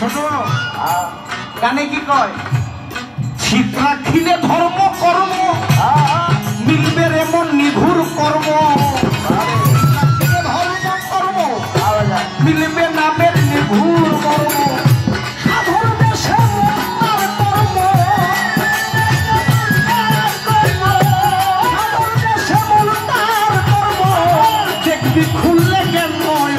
শোনো গানে কি কয় ঠিক রাখিলে ধর্ম কর্ম মিলবে রে মন নিঘুর কর্ম ধর্ম কর্ম মিলবে নামের নিঘুর কর্ম সাধন দেশে মন্দার কর্ম সাধন দেশে মন্দার কর্ম দেখবি খুললে জ্ঞান নয়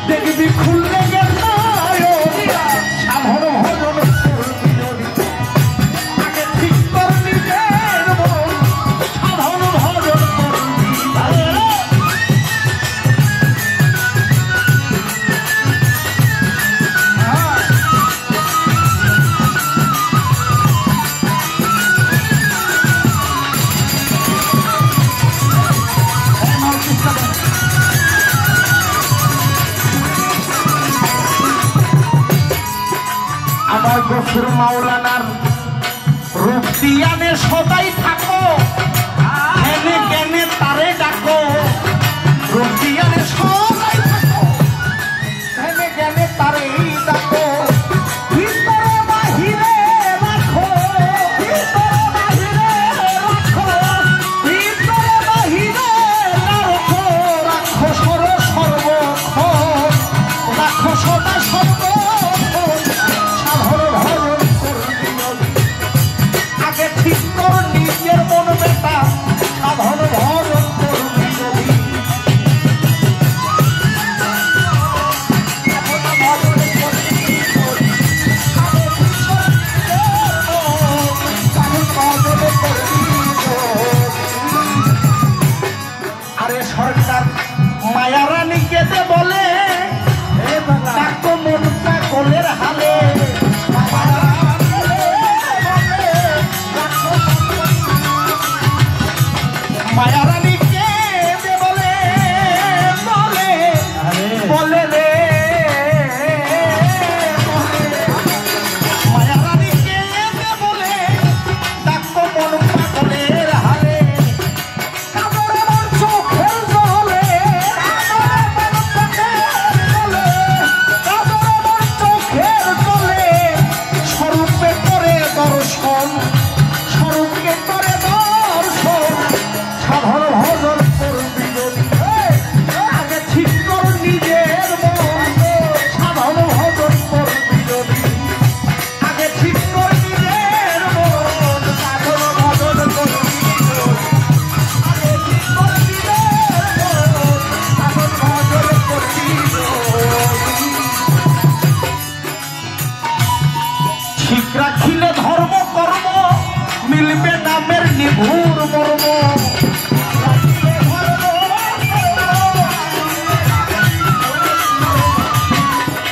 দেখবি খুললে জ্ঞান নয় সাধন ভজন আগে ঠিক কর নিজের মন সাধন ভজন করবি আমার গফুর মাওলানার রূপ দিয়ানে সদাই থাকো হেনে কেনে তারে ডাকো রূপ দিয়ানে সদাই থাকো হেনে কেনে তারে ডাকো ভিতরে বাহিরে রাখো ভিতরে বাহিরে রাখো ভিতরে বাহিরে রাখো রাখো সর সর্বক্ষণ রাখো সদা সর্ব ঠিক কর নিজের মন বেটা সাধন ভজন করবি আরে সরকার মায়ারানী কেঁদে বলে ডাকো মনটা কোলের হালে মায়ারানী কেঁদে বলে বলে বলে রে মায়ারানী কেঁদে বলে ডাকো মন পাগলের হালে কাদরে মন চোখের জলে কাদরে মন চোখের জলে স্বরূপে করে দর্শন স্বরূপকে করে দর্শন সাধন ভজন করবি যদি আগে ঠিক কর নিজের মন সাধন ভজন করবি যদি আগে ঠিক কর নিজের মন সাধন ভজন করবি আগে ঠিক কর নিজের মন সাধন ভজন করবি ঠিক রাখিলে ধর্ম কর্ম মিলবে নামের নিভুর মর্ম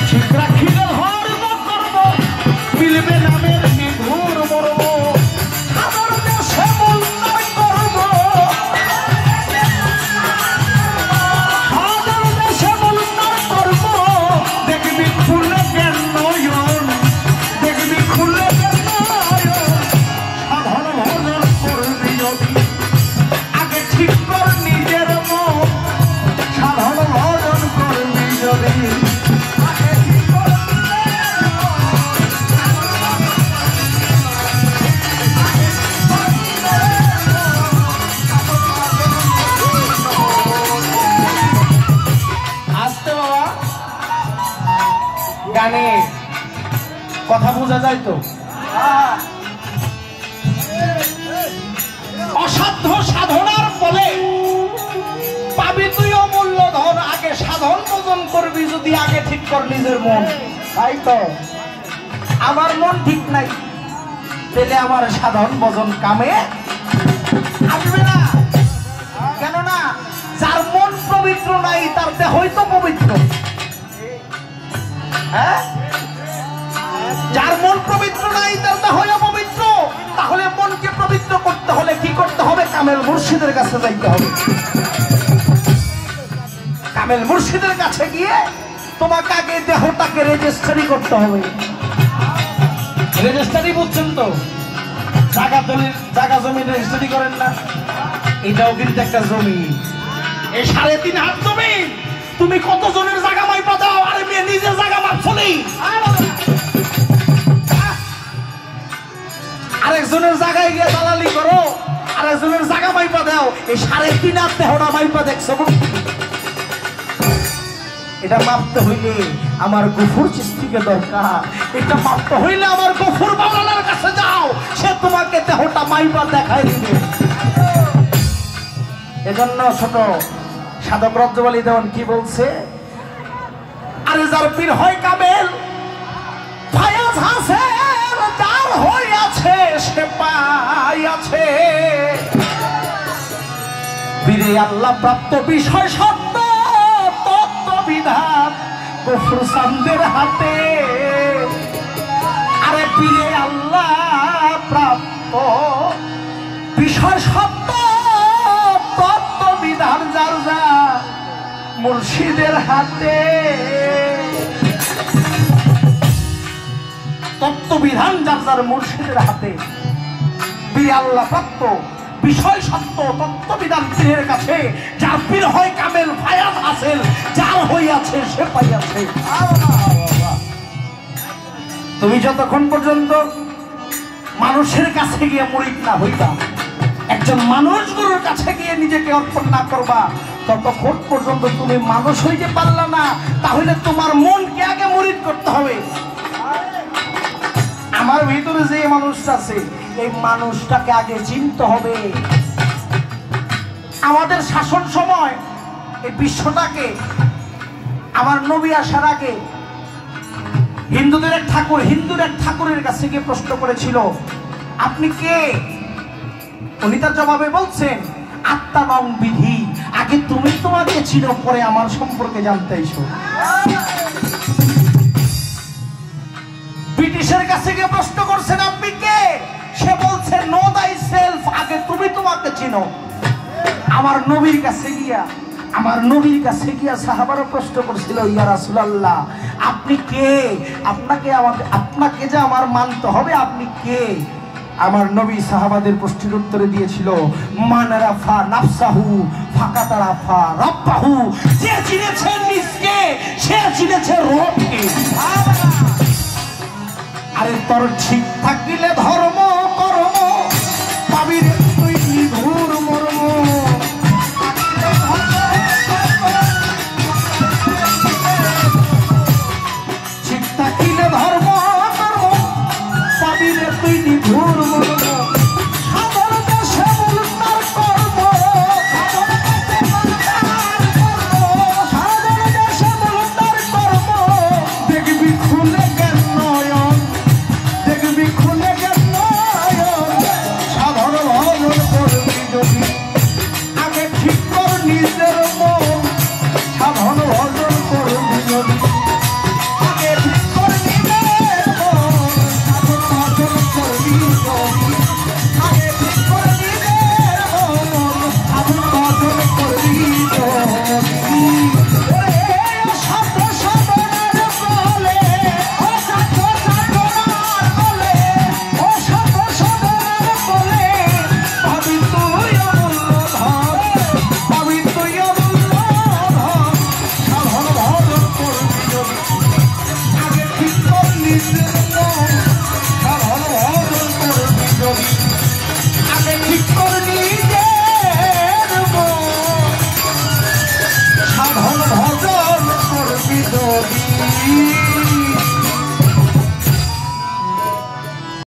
ঠিক রাখিলে ধর্ম কর্ম মিলবে নামের নিভুর মর্ম সাধন দেশে মন্দার কর্ম সাধন দেশে মন্দার কর্ম দেখবি খুলে জ্ঞান নয়ন দেখবি খুলে জ্ঞান নয়ন সাধন ভজন করবি যদি আগে ঠিক কর নিজের মন সাধন ভজন করবি যদি আগে ঠিক কর আসতে বাবা গানে কথা বোঝা যায় তো অসাধ্য সাধনার ফলে পাবি তুই অমূল্য ধন আগে সাধন ভজন করবি যদি আগে ঠিক কর নিজের মন তাই তো আমার মন ঠিক নাই তাহলে আমার সাধন ভজন কামে আসবে না কেননা যার মন পবিত্র নাই তার দেহই তো পবিত্র হ্যাঁ যার মন পবিত্র নাই তার দেহই অপবিত্র তাহলে মনকে পবিত্র করতে হলে কি করতে হবে কামেল মুর্শিদের কাছে যাইতে হবে কামেল মুর্শিদের কাছে গিয়ে তোমাকে আগে দেহটাকে রেজিস্ট্রি করতে হবে রেজিস্ট্রি বুঝছেন তো জায়গা জমি রেজিস্ট্রি করেন না এটাও কিন্তু একটা জমি এই 3.5 হাত জমি তুমি কত জনের জায়গা মাইপা দাও আর নিজের জায়গা মাপছো নেই আরেকজনের জায়গায় গিয়ে দালালি করো, আরেকজনের জায়গা মাইপা দাও। এই 3.5 হাত দেহটা মাইপা দেখছো? এটা মাপতে হইলে আমার গফুর চিস্তিকে দরকার। এটা মাপতে হইলে আমার গফুর বাউলার কাছে যাও, সে তোমাকে দেহটা মাইপা দেখাই দিবে। এজন্য ছোট সাধক রজ্জবালী দেওয়ান কি বলছে? আরে যার পীর হয় কামেল, ফায়াজ হাসেন যার হইয়াছে সে পাইয়াছে। পীরে আল্লাহ প্রাপ্ত বিষয় সত্য তত্ত্ব বিধান গফুর চান্দের হাতে। আরে পীরে আল্লাহ প্রাপ্ত বিষয় সত্য তত্ত্ব বিধান যার যা মুর্শিদের হাতে। তত্ত্ববিধান যার যার মুর্শিদের হাতে। পীরে আল্লাহ প্রাপ্ত বিষয় সত্য তত্ত্ববিধান পীরের কাছে। যার পীর হয় কামেল, ফায়াজ হাসেল যার হইয়াছে সে পাইয়াছে। তুমি যতক্ষণ পর্যন্ত মানুষের কাছে গিয়ে মুরিদ না হইবা, একজন মানুষ গুরুর কাছে গিয়ে নিজেকে অর্পণ না করবা, ততক্ষণ পর্যন্ত তুমি মানুষ হইতে পারলা না। তাহলে তোমার মনকে আগে মুরিদ করতে হবে। আমার ভিতরে যে মানুষটা আছে, এই মানুষটাকে আগে চিনতে হবে। আমাদের শাসন সময় এই বিশ্বটাকে আমার নবী আসার আগে হিন্দুর এক ঠাকুরের কাছে গিয়ে প্রশ্ন করেছিল, আপনি কে? উনি তার জবাবে বলছেন, আত্মা নং বিধি, আগে তুমি তোমাকে চিনো, পরে আমার সম্পর্কে জানতে এসো। ব্রিটিশের কাছে গিয়ে প্রশ্ন করছেন, আপনি কে? সে বলছে, নো দাই সেলফ, আগে তুমি তোমাকে চিনো। আমার নবীর কাছে গিয়া সাহাবারা প্রশ্ন করছিল, ইয়া রাসূলুল্লাহ আপনি কে? আপনাকে যে আমার মানতে হবে, আপনি কে? আমার নবী সাহাবাদের প্রশ্নের উত্তরে দিয়েছিল, মান রাফা নাফসাহু ফাকাত রাফা রাব্বাহু। যে চিনেছে নিজকে, সে চিনেছে রবকে। আরে তোর ঠিক থাকিলে ধর্ম